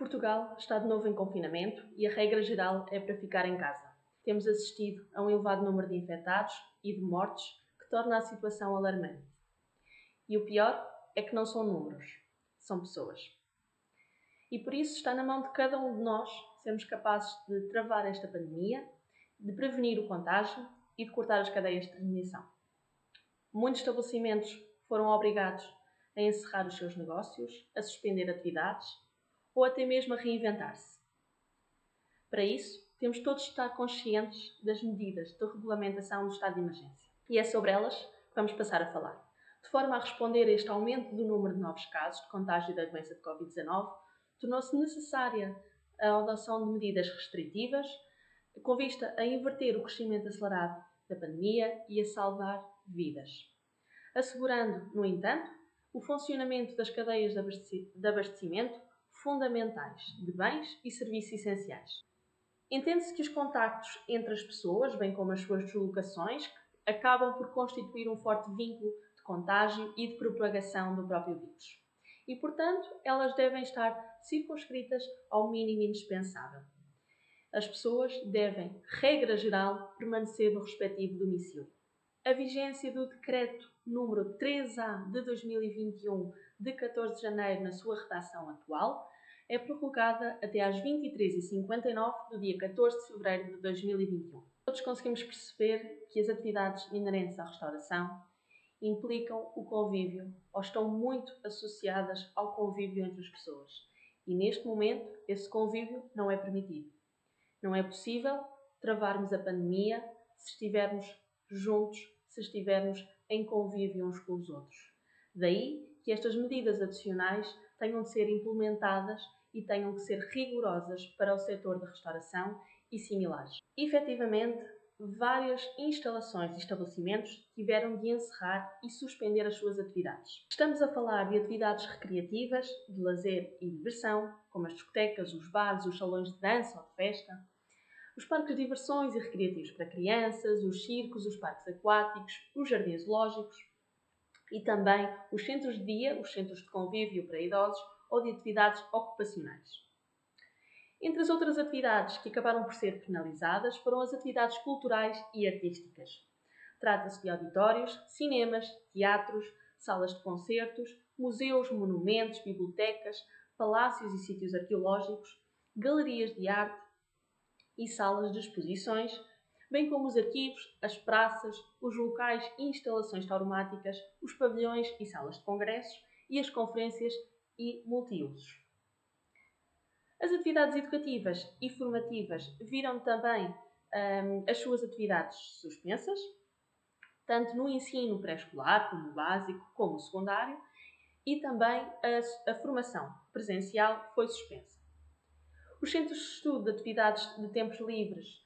Portugal está de novo em confinamento e a regra geral é para ficar em casa. Temos assistido a um elevado número de infectados e de mortes que torna a situação alarmante. E o pior é que não são números, são pessoas. E por isso está na mão de cada um de nós sermos capazes de travar esta pandemia, de prevenir o contágio e de cortar as cadeias de transmissão. Muitos estabelecimentos foram obrigados a encerrar os seus negócios, a suspender atividades ou até mesmo a reinventar-se. Para isso, temos todos de estar conscientes das medidas de regulamentação do estado de emergência. E é sobre elas que vamos passar a falar. De forma a responder a este aumento do número de novos casos de contágio da doença de Covid-19, tornou-se necessária a adoção de medidas restritivas com vista a inverter o crescimento acelerado da pandemia e a salvar vidas. Assegurando, no entanto, o funcionamento das cadeias de abastecimento fundamentais de bens e serviços essenciais. Entende-se que os contactos entre as pessoas, bem como as suas deslocações, acabam por constituir um forte vínculo de contágio e de propagação do próprio vírus. E, portanto, elas devem estar circunscritas ao mínimo indispensável. As pessoas devem, regra geral, permanecer no respectivo domicílio. A vigência do Decreto número 3A de 2021, de 14 de janeiro, na sua redação atual, é prorrogada até às 23h59 do dia 14 de fevereiro de 2021. Todos conseguimos perceber que as atividades inerentes à restauração implicam o convívio ou estão muito associadas ao convívio entre as pessoas. E neste momento, esse convívio não é permitido. Não é possível travarmos a pandemia se estivermos juntos, se estivermos em convívio uns com os outros. Daí que estas medidas adicionais tenham de ser implementadas e tenham que ser rigorosas para o setor da restauração e similares. Efetivamente, várias instalações e estabelecimentos tiveram de encerrar e suspender as suas atividades. Estamos a falar de atividades recreativas, de lazer e diversão, como as discotecas, os bares, os salões de dança ou de festa, os parques de diversões e recreativos para crianças, os circos, os parques aquáticos, os jardins zoológicos e também os centros de dia, os centros de convívio para idosos ou de atividades ocupacionais. Entre as outras atividades que acabaram por ser penalizadas foram as atividades culturais e artísticas. Trata-se de auditórios, cinemas, teatros, salas de concertos, museus, monumentos, bibliotecas, palácios e sítios arqueológicos, galerias de arte e salas de exposições, bem como os arquivos, as praças, os locais e instalações tauromáticas, os pavilhões e salas de congressos e as conferências e multiusos. As atividades educativas e formativas viram também as suas atividades suspensas, tanto no ensino pré-escolar, como o básico, como o secundário, e também a formação presencial foi suspensa. Os centros de estudo de atividades de tempos livres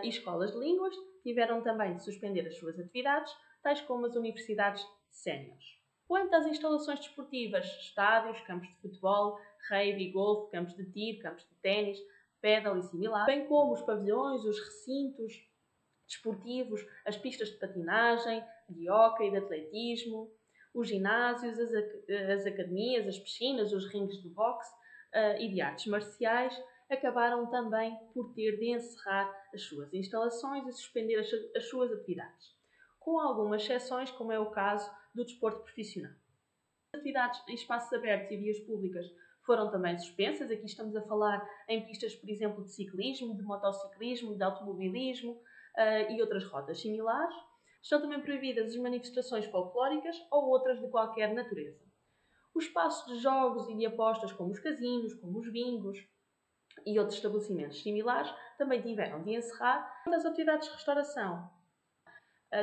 e escolas de línguas tiveram também de suspender as suas atividades, tais como as universidades séniores. Quanto às instalações desportivas, estádios, campos de futebol, rugby, golfe, campos de tiro, campos de ténis, pédal e similar, bem como os pavilhões, os recintos desportivos, as pistas de patinagem, de hóquei, de atletismo, os ginásios, as academias, as piscinas, os ringues de boxe e de artes marciais, acabaram também por ter de encerrar as suas instalações e suspender as suas atividades, com algumas exceções, como é o caso do desporto profissional. As atividades em espaços abertos e vias públicas foram também suspensas. Aqui estamos a falar em pistas, por exemplo, de ciclismo, de motociclismo, de automobilismo e outras rotas similares. Estão também proibidas as manifestações folclóricas ou outras de qualquer natureza. Os espaços de jogos e de apostas, como os casinos, como os bingos e outros estabelecimentos similares, também tiveram de encerrar. As atividades de restauração,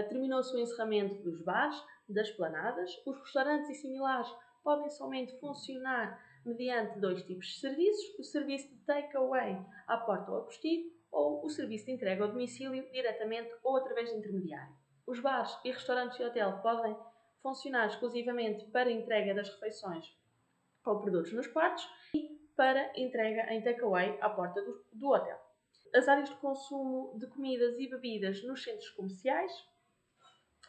terminou-se o encerramento dos bares, das planadas. Os restaurantes e similares podem somente funcionar mediante dois tipos de serviços: o serviço de take-away à porta ou a postilho, ou o serviço de entrega ao domicílio diretamente ou através de intermediário. Os bares e restaurantes de hotel podem funcionar exclusivamente para entrega das refeições ou produtos nos quartos e para entrega em take-away à porta do hotel. As áreas de consumo de comidas e bebidas nos centros comerciais,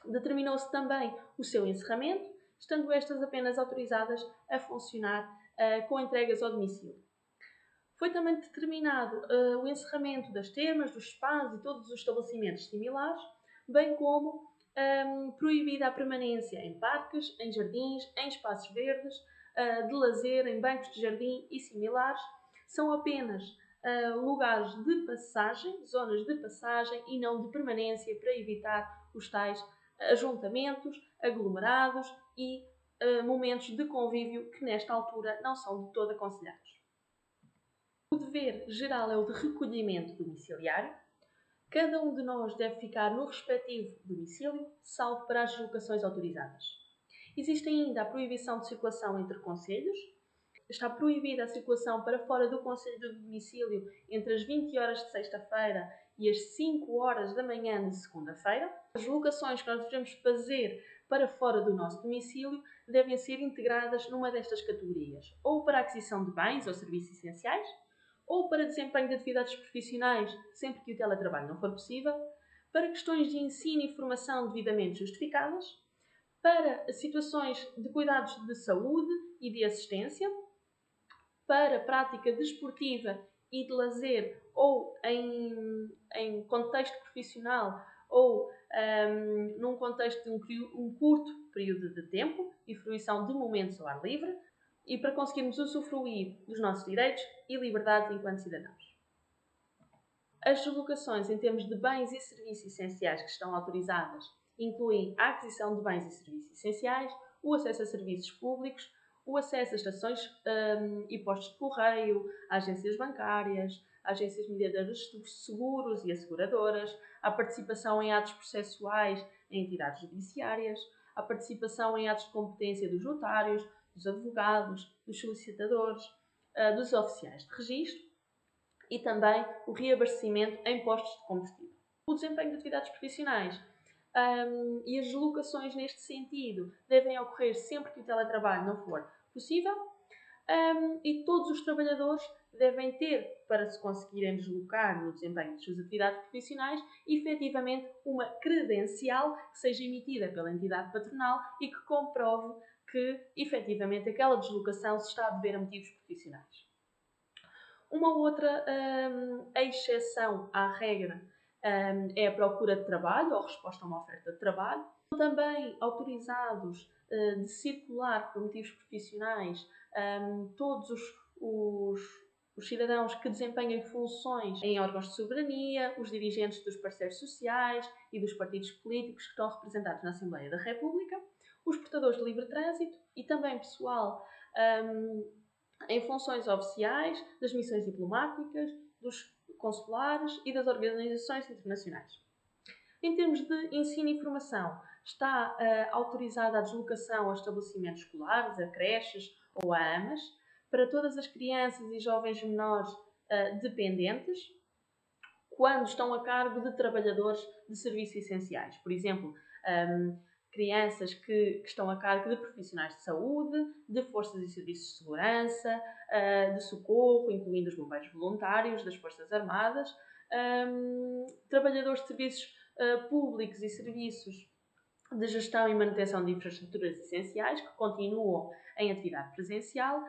determinou-se também o seu encerramento, estando estas apenas autorizadas a funcionar com entregas ao domicílio. Foi também determinado o encerramento das termas, dos spas e todos os estabelecimentos similares, bem como proibida a permanência em parques, em jardins, em espaços verdes, de lazer, em bancos de jardim e similares. São apenas lugares de passagem, zonas de passagem e não de permanência, para evitar os tais ajuntamentos, aglomerados e momentos de convívio que nesta altura não são de todo aconselhados. O dever geral é o de recolhimento domiciliário. Cada um de nós deve ficar no respectivo domicílio, salvo para as deslocações autorizadas. Existe ainda a proibição de circulação entre concelhos. Está proibida a circulação para fora do concelho de domicílio entre as 20 horas de sexta-feira e as 5 horas da manhã de segunda-feira. As deslocações que nós devemos fazer para fora do nosso domicílio devem ser integradas numa destas categorias, ou para a aquisição de bens ou serviços essenciais, ou para desempenho de atividades profissionais, sempre que o teletrabalho não for possível, para questões de ensino e formação devidamente justificadas, para situações de cuidados de saúde e de assistência, para prática desportiva e de lazer, ou em contexto profissional, ou num contexto de um curto período de tempo e fruição de momentos ao ar livre, e para conseguirmos usufruir dos nossos direitos e liberdades enquanto cidadãos. As deslocações em termos de bens e serviços essenciais que estão autorizadas incluem a aquisição de bens e serviços essenciais, o acesso a serviços públicos, o acesso a estações e postos de correio, a agências bancárias, a agências mediadoras de seguros e asseguradoras, a participação em atos processuais em entidades judiciárias, a participação em atos de competência dos notários, dos advogados, dos solicitadores, dos oficiais de registro e também o reabastecimento em postos de combustível. O desempenho de atividades profissionais e as deslocações neste sentido devem ocorrer sempre que o teletrabalho não for possível e todos os trabalhadores devem ter, para se conseguirem deslocar no desempenho das suas atividades profissionais, efetivamente uma credencial que seja emitida pela entidade patronal e que comprove que, efetivamente, aquela deslocação se está a dever a motivos profissionais. Uma outra exceção à regra é a procura de trabalho ou resposta a uma oferta de trabalho. Também autorizados de circular por motivos profissionais todos os cidadãos que desempenhem funções em órgãos de soberania, os dirigentes dos parceiros sociais e dos partidos políticos que estão representados na Assembleia da República, os portadores de livre trânsito e também pessoal em funções oficiais, das missões diplomáticas, dos consulares e das organizações internacionais. Em termos de ensino e formação, está autorizada a deslocação a estabelecimentos escolares, a creches ou a AMAs, para todas as crianças e jovens menores dependentes, quando estão a cargo de trabalhadores de serviços essenciais. Por exemplo, crianças que estão a cargo de profissionais de saúde, de forças e serviços de segurança, de socorro, incluindo os bombeiros voluntários, das Forças Armadas, trabalhadores de serviços públicos e serviços de gestão e manutenção de infraestruturas essenciais, que continuam em atividade presencial,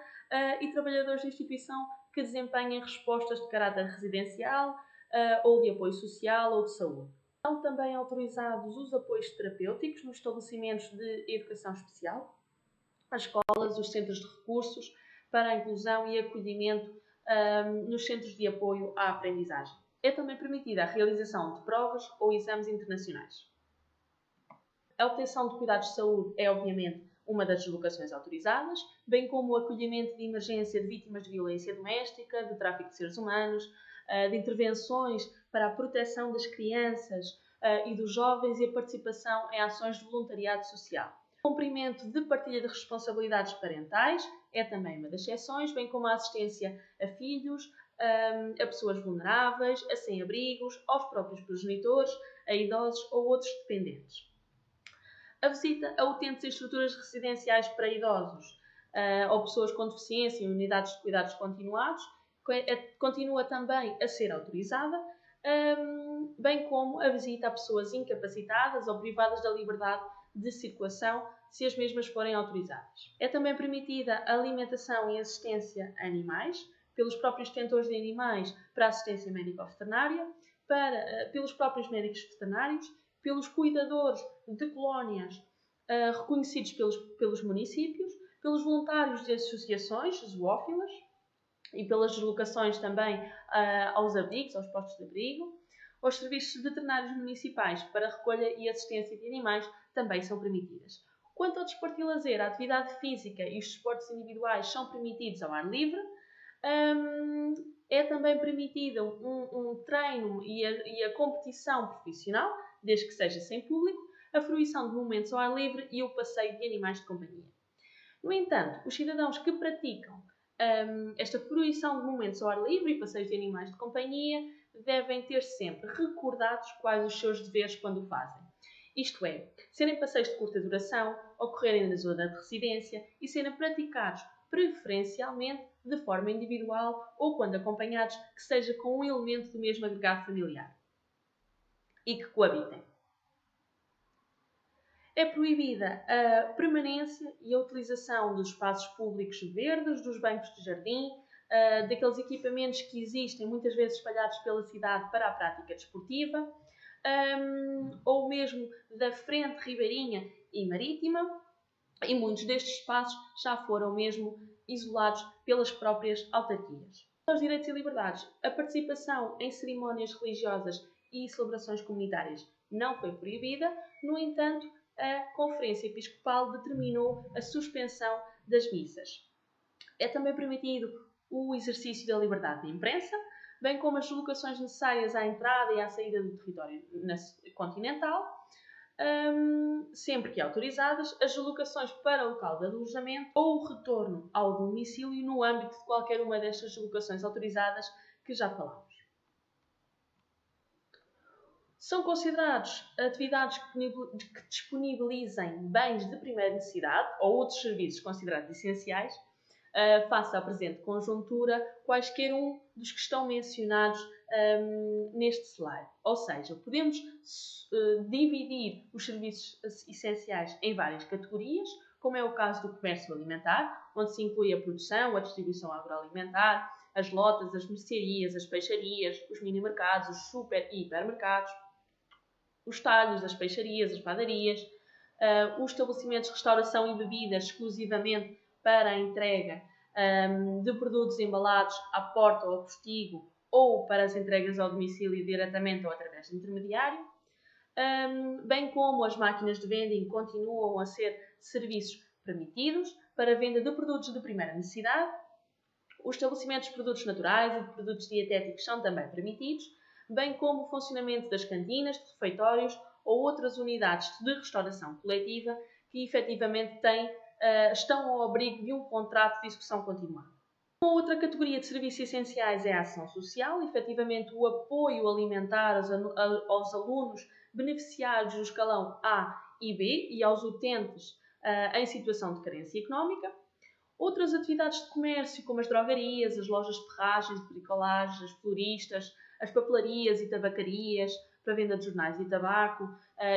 e trabalhadores de instituição que desempenhem respostas de caráter residencial, ou de apoio social ou de saúde. São também autorizados os apoios terapêuticos nos estabelecimentos de educação especial, as escolas, os centros de recursos para a inclusão e acolhimento nos centros de apoio à aprendizagem. É também permitida a realização de provas ou exames internacionais. A obtenção de cuidados de saúde é, obviamente, uma das deslocações autorizadas, bem como o acolhimento de emergência de vítimas de violência doméstica, de tráfico de seres humanos, de intervenções para a proteção das crianças e dos jovens e a participação em ações de voluntariado social. O cumprimento de partilha de responsabilidades parentais é também uma das exceções, bem como a assistência a filhos, a pessoas vulneráveis, a sem-abrigos, aos próprios progenitores, a idosos ou outros dependentes. A visita a utentes em estruturas residenciais para idosos ou pessoas com deficiência em unidades de cuidados continuados continua também a ser autorizada, bem como a visita a pessoas incapacitadas ou privadas da liberdade de circulação, se as mesmas forem autorizadas. É também permitida a alimentação e assistência a animais, pelos próprios detentores de animais para a assistência médico-veterinária, pelos próprios médicos veterinários, pelos cuidadores de colónias reconhecidos pelos municípios, pelos voluntários de associações zoófilas e pelas deslocações também aos abrigos, aos postos de abrigo. Os serviços veterinários municipais para recolha e assistência de animais também são permitidas. Quanto ao desporto e lazer, a atividade física e os desportos individuais são permitidos ao ar livre. É também permitido um treino e a competição profissional, desde que seja sem público, a fruição de momentos ao ar livre e o passeio de animais de companhia. No entanto, os cidadãos que praticam esta fruição de momentos ao ar livre e passeios de animais de companhia devem ter sempre recordados quais os seus deveres quando o fazem. Isto é, serem passeios de curta duração, ocorrerem na zona de residência e serem praticados preferencialmente de forma individual ou, quando acompanhados, que seja com um elemento do mesmo agregado familiar e que coabitem. É proibida a permanência e a utilização dos espaços públicos verdes, dos bancos de jardim, daqueles equipamentos que existem muitas vezes espalhados pela cidade para a prática desportiva, ou mesmo da frente ribeirinha e marítima, e muitos destes espaços já foram mesmo isolados pelas próprias autarquias. Os direitos e liberdades. A participação em cerimónias religiosas e celebrações comunitárias não foi proibida, no entanto, a Conferência Episcopal determinou a suspensão das missas. É também permitido o exercício da liberdade de imprensa, bem como as deslocações necessárias à entrada e à saída do território continental, sempre que autorizadas, as deslocações para o local de alojamento ou o retorno ao domicílio no âmbito de qualquer uma destas deslocações autorizadas que já falámos. São considerados atividades que disponibilizem bens de primeira necessidade ou outros serviços considerados essenciais, face à presente conjuntura, quaisquer um dos que estão mencionados neste slide. Ou seja, podemos dividir os serviços essenciais em várias categorias, como é o caso do comércio alimentar, onde se inclui a produção, a distribuição agroalimentar, as lotas, as mercearias, as peixarias, os mini-mercados, os super e hipermercados, os talhos, as peixarias, as padarias, os estabelecimentos de restauração e bebidas exclusivamente para a entrega de produtos embalados à porta ou ao postigo ou para as entregas ao domicílio diretamente ou através de intermediário, bem como as máquinas de vending continuam a ser serviços permitidos para a venda de produtos de primeira necessidade. Os estabelecimentos de produtos naturais e de produtos dietéticos são também permitidos, bem como o funcionamento das cantinas, de refeitórios ou outras unidades de restauração coletiva que efetivamente estão ao abrigo de um contrato de execução continuada. Uma outra categoria de serviços essenciais é a ação social, efetivamente o apoio alimentar aos alunos beneficiários do escalão A e B e aos utentes em situação de carência económica. Outras atividades de comércio, como as drogarias, as lojas de ferragens, de bricolagem, as floristas, as papelarias e tabacarias para venda de jornais e tabaco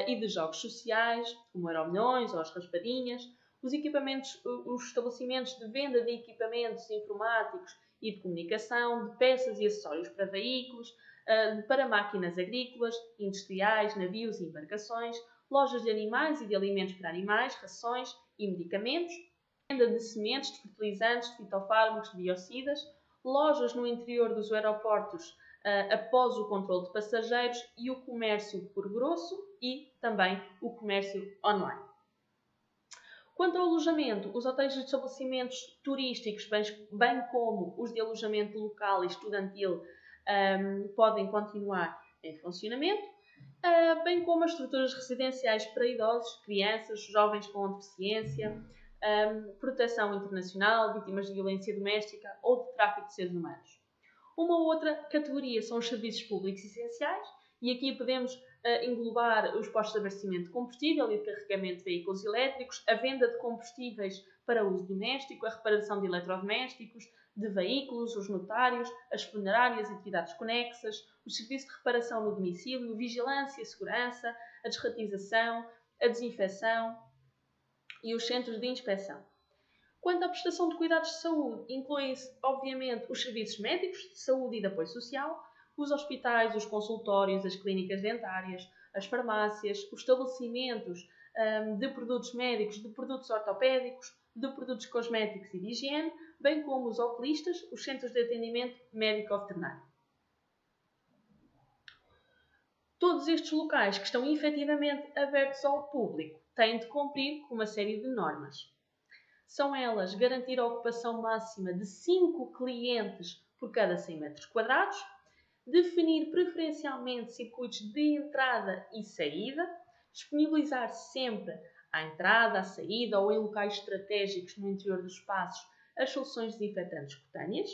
e de jogos sociais, como Euromilhões ou as raspadinhas, os estabelecimentos de venda de equipamentos informáticos e de comunicação, de peças e acessórios para veículos, para máquinas agrícolas, industriais, navios e embarcações, lojas de animais e de alimentos para animais, rações e medicamentos, venda de sementes, de fertilizantes, de fitofármacos, de biocidas, lojas no interior dos aeroportos após o controle de passageiros e o comércio por grosso e também o comércio online. Quanto ao alojamento, os hotéis e estabelecimentos turísticos, bem como os de alojamento local e estudantil, podem continuar em funcionamento, bem como as estruturas residenciais para idosos, crianças, jovens com deficiência, proteção internacional, vítimas de violência doméstica ou de tráfico de seres humanos. Uma outra categoria são os serviços públicos essenciais, e aqui podemos englobar os postos de abastecimento de combustível e de carregamento de veículos elétricos, a venda de combustíveis para uso doméstico, a reparação de eletrodomésticos, de veículos, os notários, as funerárias e atividades conexas, o serviço de reparação no domicílio, vigilância e segurança, a desratização, a desinfecção e os centros de inspeção. Quanto à prestação de cuidados de saúde, incluem-se, obviamente, os serviços médicos, de saúde e de apoio social, os hospitais, os consultórios, as clínicas dentárias, as farmácias, os estabelecimentos de produtos médicos, de produtos ortopédicos, de produtos cosméticos e de higiene, bem como os oculistas, os centros de atendimento médico-veterinário. Todos estes locais que estão efetivamente abertos ao público têm de cumprir com uma série de normas. São elas garantir a ocupação máxima de 5 clientes por cada 100 metros quadrados, definir preferencialmente circuitos de entrada e saída, disponibilizar sempre à entrada, à saída ou em locais estratégicos no interior dos espaços as soluções desinfetantes cutâneas,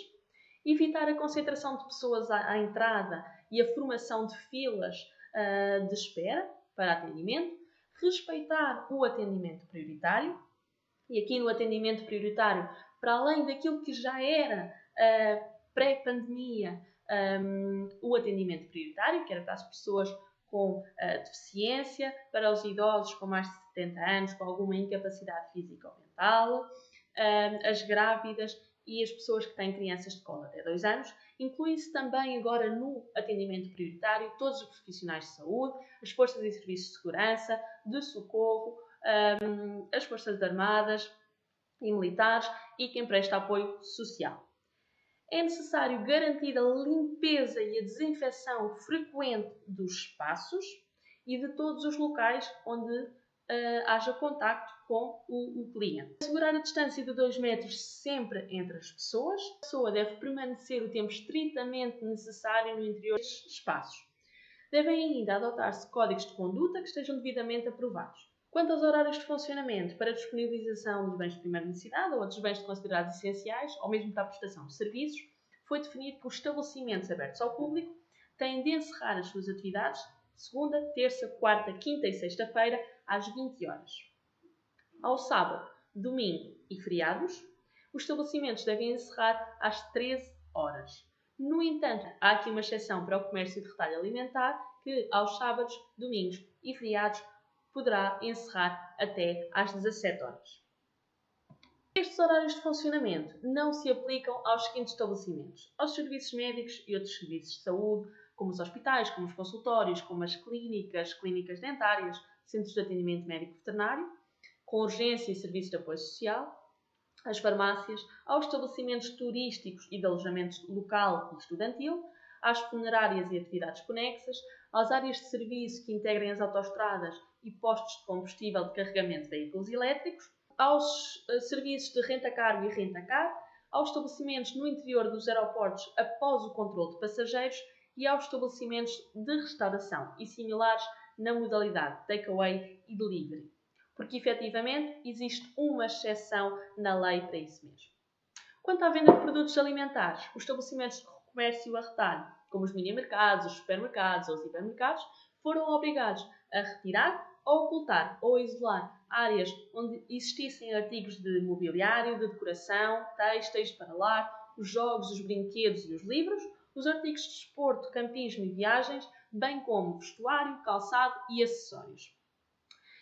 evitar a concentração de pessoas à entrada e a formação de filas de espera para atendimento, respeitar o atendimento prioritário, e aqui no atendimento prioritário, para além daquilo que já era pré-pandemia, o atendimento prioritário, que era para as pessoas com deficiência, para os idosos com mais de 70 anos, com alguma incapacidade física ou mental, as grávidas e as pessoas que têm crianças de colo até 2 anos. Inclui-se também agora no atendimento prioritário todos os profissionais de saúde, as forças e serviços de segurança, de socorro, as forças armadas e militares e quem presta apoio social. É necessário garantir a limpeza e a desinfecção frequente dos espaços e de todos os locais onde haja contacto com o cliente. Assegurar a distância de 2 metros sempre entre as pessoas. A pessoa deve permanecer o tempo estritamente necessário no interior dos espaços. Devem ainda adotar-se códigos de conduta que estejam devidamente aprovados. Quanto aos horários de funcionamento para a disponibilização dos bens de primeira necessidade ou dos bens considerados essenciais, ou mesmo para a prestação de serviços, foi definido que os estabelecimentos abertos ao público têm de encerrar as suas atividades segunda, terça, quarta, quinta e sexta-feira às 20 horas. Ao sábado, domingo e feriados, os estabelecimentos devem encerrar às 13 horas. No entanto, há aqui uma exceção para o comércio de retalho alimentar que aos sábados, domingos e feriados poderá encerrar até às 17 horas. Estes horários de funcionamento não se aplicam aos seguintes estabelecimentos: aos serviços médicos e outros serviços de saúde, como os hospitais, como os consultórios, como as clínicas dentárias, centros de atendimento médico-veterinário, com urgência e serviços de apoio social, às farmácias, aos estabelecimentos turísticos e de alojamento local e estudantil, às funerárias e atividades conexas, às áreas de serviço que integrem as autoestradas e postos de combustível de carregamento de veículos elétricos, aos serviços de renta-cargo e renta-car, aos estabelecimentos no interior dos aeroportos após o controle de passageiros e aos estabelecimentos de restauração e similares na modalidade takeaway e delivery, porque efetivamente existe uma exceção na lei para isso mesmo. Quanto à venda de produtos alimentares, os estabelecimentos de comércio a retalho, como os mini-mercados, os supermercados ou os hipermercados, foram obrigados a retirar, a ocultar ou a isolar áreas onde existissem artigos de mobiliário, de decoração, têxteis para lar, os jogos, os brinquedos e os livros, os artigos de desporto, campismo e viagens, bem como vestuário, calçado e acessórios.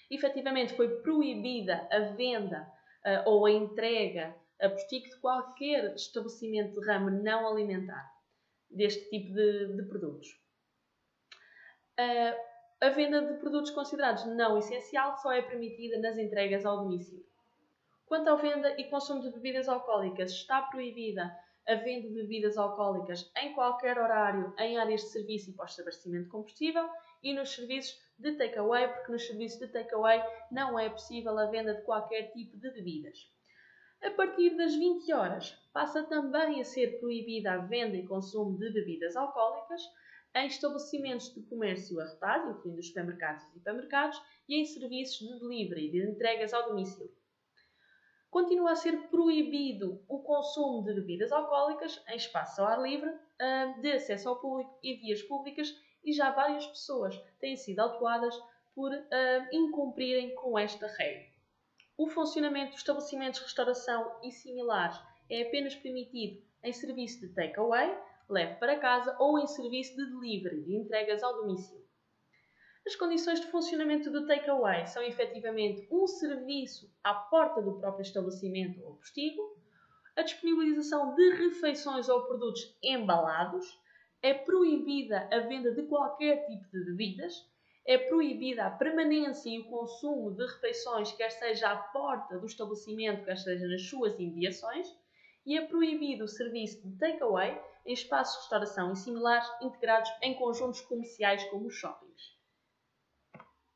Efetivamente foi proibida a venda ou a entrega a postigo de qualquer estabelecimento de ramo não alimentar deste tipo de produtos. A venda de produtos considerados não essencial só é permitida nas entregas ao domicílio. Quanto à venda e consumo de bebidas alcoólicas, está proibida a venda de bebidas alcoólicas em qualquer horário em áreas de serviço e pós-abastecimento de combustível e nos serviços de takeaway, porque nos serviços de takeaway não é possível a venda de qualquer tipo de bebidas. A partir das 20 horas, passa também a ser proibida a venda e consumo de bebidas alcoólicas em estabelecimentos de comércio a retalho, incluindo os supermercados e hipermercados, e em serviços de delivery, de entregas ao domicílio. Continua a ser proibido o consumo de bebidas alcoólicas em espaços ao ar livre, de acesso ao público e vias públicas, e já várias pessoas têm sido autuadas por incumprirem com esta regra. O funcionamento dos estabelecimentos de restauração e similares é apenas permitido em serviço de takeaway, leve para casa, ou em serviço de delivery, de entregas ao domicílio. As condições de funcionamento do takeaway são efetivamente um serviço à porta do próprio estabelecimento ou postigo, a disponibilização de refeições ou produtos embalados, é proibida a venda de qualquer tipo de bebidas, é proibida a permanência e o consumo de refeições, quer seja à porta do estabelecimento, quer seja nas suas imediações, e é proibido o serviço de takeaway em espaços de restauração e similares integrados em conjuntos comerciais como os shoppings.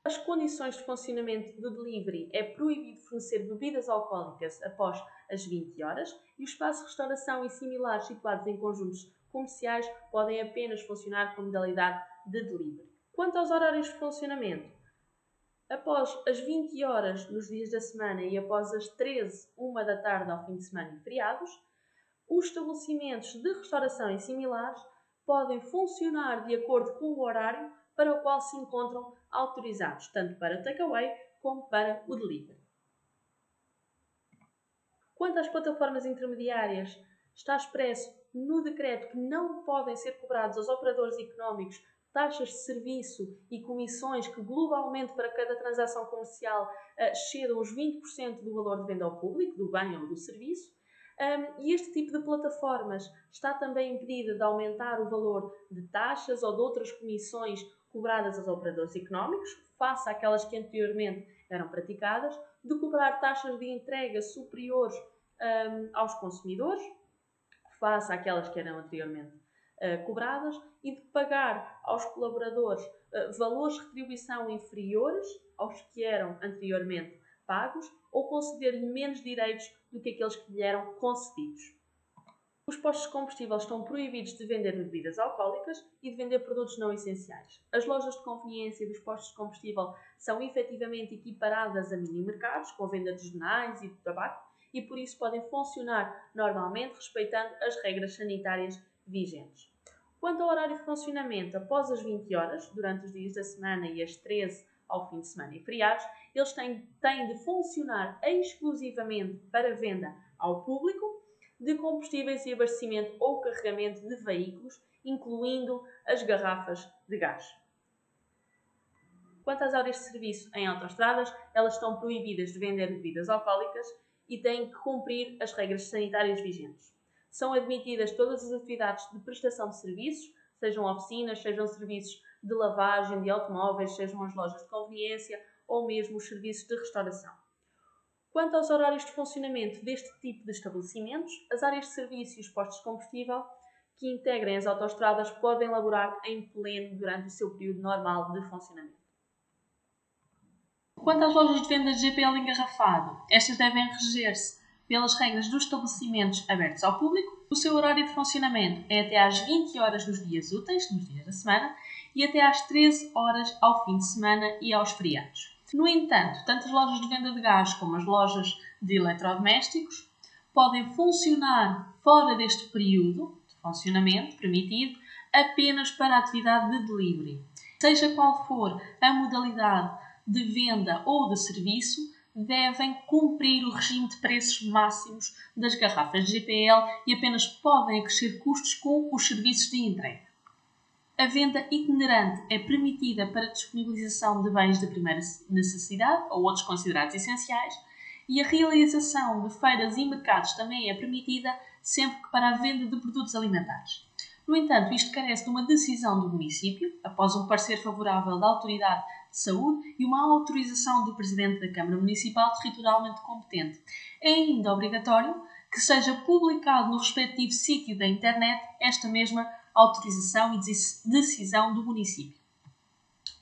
As condições de funcionamento do delivery é proibido fornecer bebidas alcoólicas após as 20 horas e o espaço de restauração e similares situados em conjuntos comerciais podem apenas funcionar com modalidade de delivery. Quanto aos horários de funcionamento, após as 20 horas nos dias da semana e após as 13, 1 da tarde ao fim de semana e feriados, os estabelecimentos de restauração e similares podem funcionar de acordo com o horário para o qual se encontram autorizados, tanto para o takeaway como para o delivery. Quanto às plataformas intermediárias, está expresso no decreto que não podem ser cobrados aos operadores económicos taxas de serviço e comissões que globalmente para cada transação comercial excedam os 20% do valor de venda ao público, do bem ou do serviço. E este tipo de plataformas está também impedida de aumentar o valor de taxas ou de outras comissões cobradas aos operadores económicos, face àquelas que anteriormente eram praticadas, de cobrar taxas de entrega superiores aos consumidores, face àquelas que eram anteriormente cobradas, e de pagar aos colaboradores valores de retribuição inferiores aos que eram anteriormente pagos ou conceder-lhe menos direitos do que aqueles que lhe eram concedidos. Os postos de combustível estão proibidos de vender bebidas alcoólicas e de vender produtos não essenciais. As lojas de conveniência dos postos de combustível são efetivamente equiparadas a mini-mercados, com venda de jornais e de tabaco, e por isso podem funcionar normalmente respeitando as regras sanitárias vigentes. Quanto ao horário de funcionamento, após as 20 horas, durante os dias da semana e as 13 ao fim de semana e feriados, eles têm de funcionar exclusivamente para venda ao público de combustíveis e abastecimento ou carregamento de veículos, incluindo as garrafas de gás. Quanto às áreas de serviço em autoestradas, elas estão proibidas de vender bebidas alcoólicas e têm que cumprir as regras sanitárias vigentes. São admitidas todas as atividades de prestação de serviços, sejam oficinas, sejam serviços de lavagem de automóveis, sejam as lojas de conveniência ou mesmo os serviços de restauração. Quanto aos horários de funcionamento deste tipo de estabelecimentos, as áreas de serviço e os postos de combustível que integrem as autoestradas podem laborar em pleno durante o seu período normal de funcionamento. Quanto às lojas de venda de GPL engarrafado, estas devem reger-se pelas regras dos estabelecimentos abertos ao público. O seu horário de funcionamento é até às 20 horas nos dias úteis, nos dias da semana, e até às 13 horas ao fim de semana e aos feriados. No entanto, tanto as lojas de venda de gás como as lojas de eletrodomésticos podem funcionar fora deste período de funcionamento permitido apenas para a atividade de delivery. Seja qual for a modalidade de venda ou de serviço, devem cumprir o regime de preços máximos das garrafas de GPL e apenas podem acrescer custos com os serviços de entrega. A venda itinerante é permitida para a disponibilização de bens de primeira necessidade ou outros considerados essenciais e a realização de feiras e mercados também é permitida sempre que para a venda de produtos alimentares. No entanto, isto carece de uma decisão do município, após um parecer favorável da Autoridade de Saúde e uma autorização do Presidente da Câmara Municipal territorialmente competente. É ainda obrigatório que seja publicado no respectivo sítio da internet esta mesma autorização e decisão do município.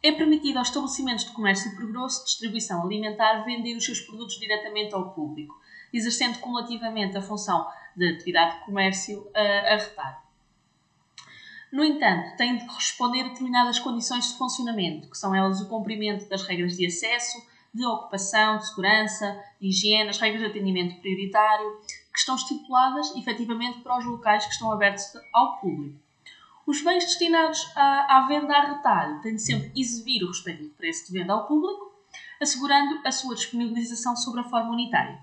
É permitido aos estabelecimentos de comércio por grosso de distribuição alimentar vender os seus produtos diretamente ao público, exercendo cumulativamente a função de atividade de comércio a retalho. No entanto, têm de corresponder a determinadas condições de funcionamento, que são elas o cumprimento das regras de acesso, de ocupação, de segurança, de higiene, as regras de atendimento prioritário, que estão estipuladas efetivamente para os locais que estão abertos ao público. Os bens destinados à venda a retalho têm de sempre exibir o respectivo preço de venda ao público, assegurando a sua disponibilização sob a forma unitária.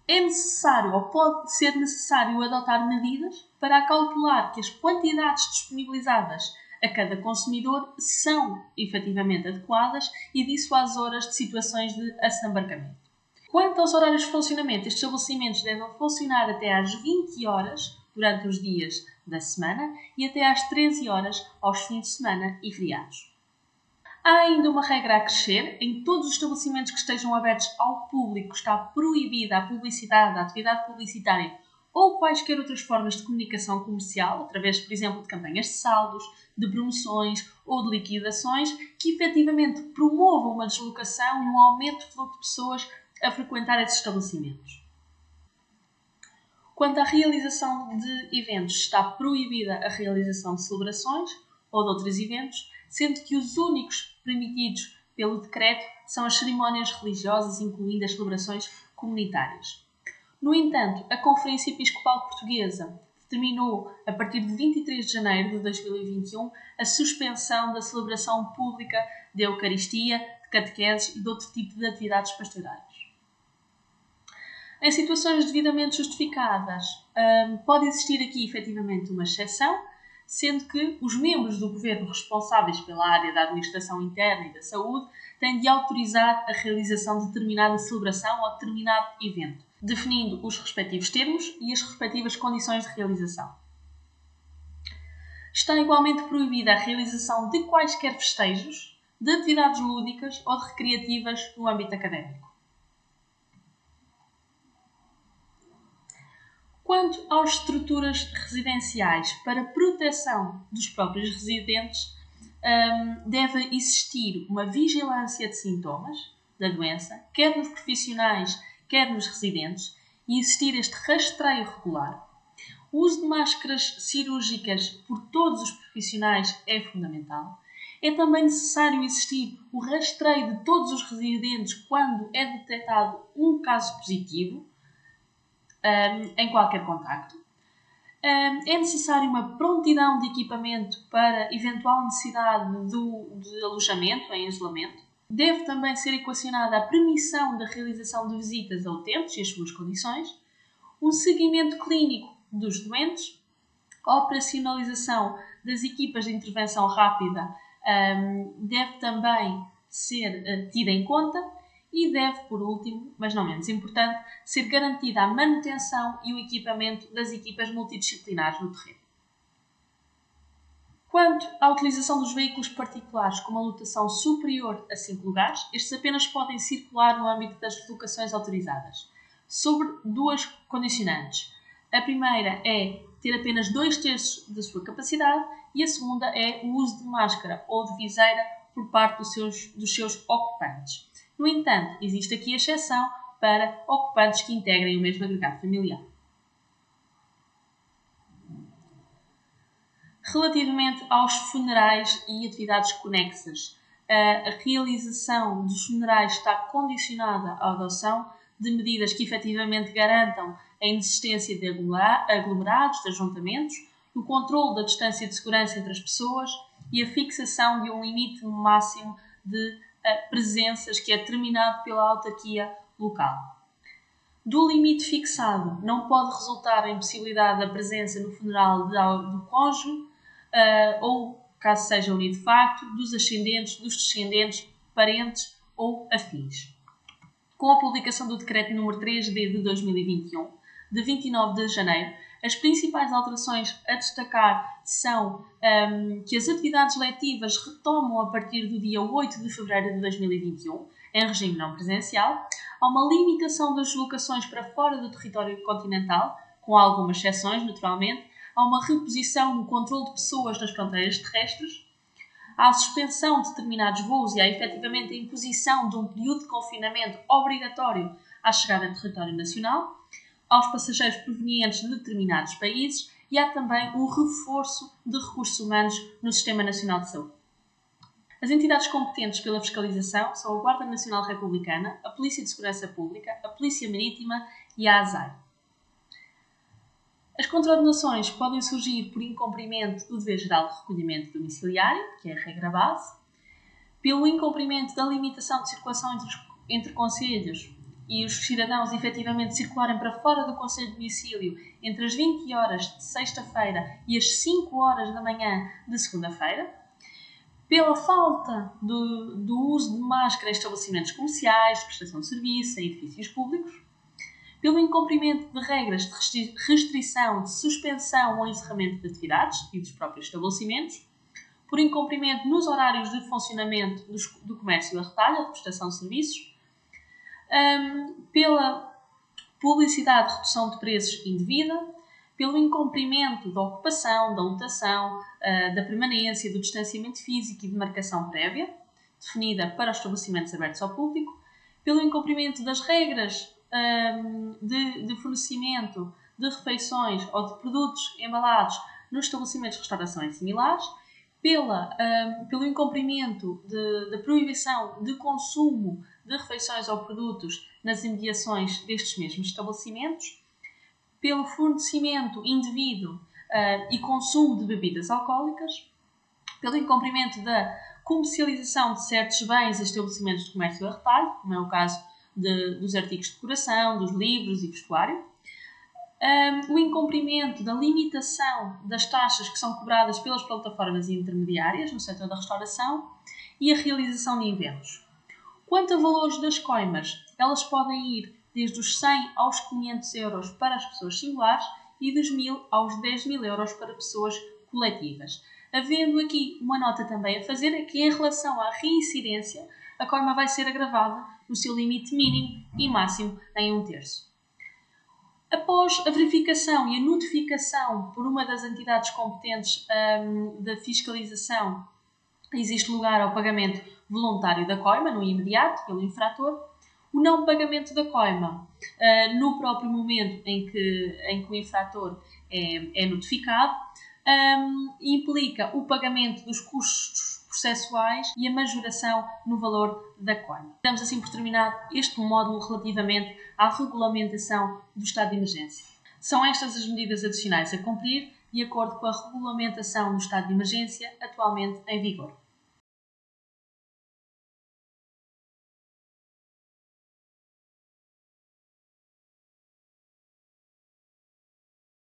É necessário ou pode ser necessário adotar medidas para calcular que as quantidades disponibilizadas a cada consumidor são efetivamente adequadas e dissuasoras de situações de assambarcamento. Quanto aos horários de funcionamento, estes estabelecimentos devem funcionar até às 20 horas durante os dias da semana e até às 13 horas aos fins de semana e feriados. Há ainda uma regra a crescer: em todos os estabelecimentos que estejam abertos ao público está proibida a publicidade, a atividade publicitária ou quaisquer outras formas de comunicação comercial, através, por exemplo, de campanhas de saldos, de promoções ou de liquidações, que efetivamente promovam uma deslocação e um aumento do fluxo de pessoas a frequentar esses estabelecimentos. Quanto à realização de eventos, está proibida a realização de celebrações ou de outros eventos, sendo que os únicos permitidos pelo decreto são as cerimónias religiosas, incluindo as celebrações comunitárias. No entanto, a Conferência Episcopal Portuguesa determinou, a partir de 23 de janeiro de 2021, a suspensão da celebração pública de Eucaristia, de catequeses e de outro tipo de atividades pastorais. Em situações devidamente justificadas, pode existir aqui efetivamente uma exceção, sendo que os membros do Governo responsáveis pela área da Administração Interna e da Saúde têm de autorizar a realização de determinada celebração ou determinado evento, definindo os respectivos termos e as respectivas condições de realização. Está igualmente proibida a realização de quaisquer festejos, de atividades lúdicas ou de recreativas no âmbito académico. Quanto às estruturas residenciais, para proteção dos próprios residentes, deve existir uma vigilância de sintomas da doença, quer nos profissionais, quer nos residentes, e existir este rastreio regular. O uso de máscaras cirúrgicas por todos os profissionais é fundamental. É também necessário existir o rastreio de todos os residentes quando é detectado um caso positivo, em qualquer contacto. É necessário uma prontidão de equipamento para eventual necessidade de alojamento em isolamento. Deve também ser equacionada a permissão da realização de visitas a utentes e as suas condições, um seguimento clínico dos doentes, a operacionalização das equipas de intervenção rápida deve também ser tida em conta e deve, por último, mas não menos importante, ser garantida a manutenção e o equipamento das equipas multidisciplinares no terreno. Quanto à utilização dos veículos particulares com uma lotação superior a 5 lugares, estes apenas podem circular no âmbito das deslocações autorizadas, sobre duas condicionantes. A primeira é ter apenas 2/3 da sua capacidade e a segunda é o uso de máscara ou de viseira por parte dos seus ocupantes. No entanto, existe aqui exceção para ocupantes que integrem o mesmo agregado familiar. Relativamente aos funerais e atividades conexas, a realização dos funerais está condicionada à adoção de medidas que efetivamente garantam a inexistência de aglomerados, de ajuntamentos, o controle da distância de segurança entre as pessoas e a fixação de um limite máximo de presenças que é determinado pela autarquia local. Do limite fixado não pode resultar a impossibilidade da presença no funeral do cônjuge ou, caso seja unido de facto, dos ascendentes, dos descendentes, parentes ou afins. Com a publicação do Decreto nº 3D de 2021, de 29 de janeiro, as principais alterações a destacar são que as atividades letivas retomam a partir do dia 8 de fevereiro de 2021, em regime não presencial. Há uma limitação das deslocações para fora do território continental, com algumas exceções, naturalmente. Há uma reposição no controle de pessoas nas fronteiras terrestres. Há a suspensão de determinados voos e há efetivamente a imposição de um período de confinamento obrigatório à chegada ao território nacional, aos passageiros provenientes de determinados países e há também o reforço de recursos humanos no Sistema Nacional de Saúde. As entidades competentes pela fiscalização são a Guarda Nacional Republicana, a Polícia de Segurança Pública, a Polícia Marítima e a ASAI. As contraordenações podem surgir por incumprimento do dever geral de recolhimento domiciliário, que é a regra base, pelo incumprimento da limitação de circulação entre concelhos e os cidadãos efetivamente circularem para fora do concelho de domicílio entre as 20 horas de sexta-feira e as 5 horas da manhã de segunda-feira, pela falta do uso de máscara em estabelecimentos comerciais, de prestação de serviço, em edifícios públicos, pelo incumprimento de regras de restrição, de suspensão ou encerramento de atividades e dos próprios estabelecimentos, por incumprimento nos horários de funcionamento do comércio a retalho, de prestação de serviços, pela publicidade de redução de preços indevida, pelo incumprimento da ocupação, da lotação, da permanência, do distanciamento físico e de marcação prévia, definida para os estabelecimentos abertos ao público, pelo incumprimento das regras de fornecimento de refeições ou de produtos embalados nos estabelecimentos de restauração e similares, pelo incumprimento da proibição de consumo de refeições ou produtos nas imediações destes mesmos estabelecimentos, pelo fornecimento indevido e consumo de bebidas alcoólicas, pelo incumprimento da comercialização de certos bens em estabelecimentos de comércio a retalho, como é o caso dos artigos de decoração, dos livros e vestuário, o incumprimento da limitação das taxas que são cobradas pelas plataformas intermediárias no setor da restauração e a realização de eventos. Quanto a valores das coimas, elas podem ir desde os 100 aos 500 euros para as pessoas singulares e dos 1.000 aos 10.000 euros para pessoas coletivas. Havendo aqui uma nota também a fazer, é que em relação à reincidência, a coima vai ser agravada no seu limite mínimo e máximo em 1/3. Após a verificação e a notificação por uma das entidades competentes da fiscalização, existe lugar ao pagamento voluntário da coima, no imediato, pelo infrator. O não pagamento da coima, no próprio momento em que o infrator é notificado, implica o pagamento dos custos processuais e a majoração no valor da coima. Damos assim por terminado este módulo relativamente à regulamentação do estado de emergência. São estas as medidas adicionais a cumprir de acordo com a regulamentação do estado de emergência atualmente em vigor.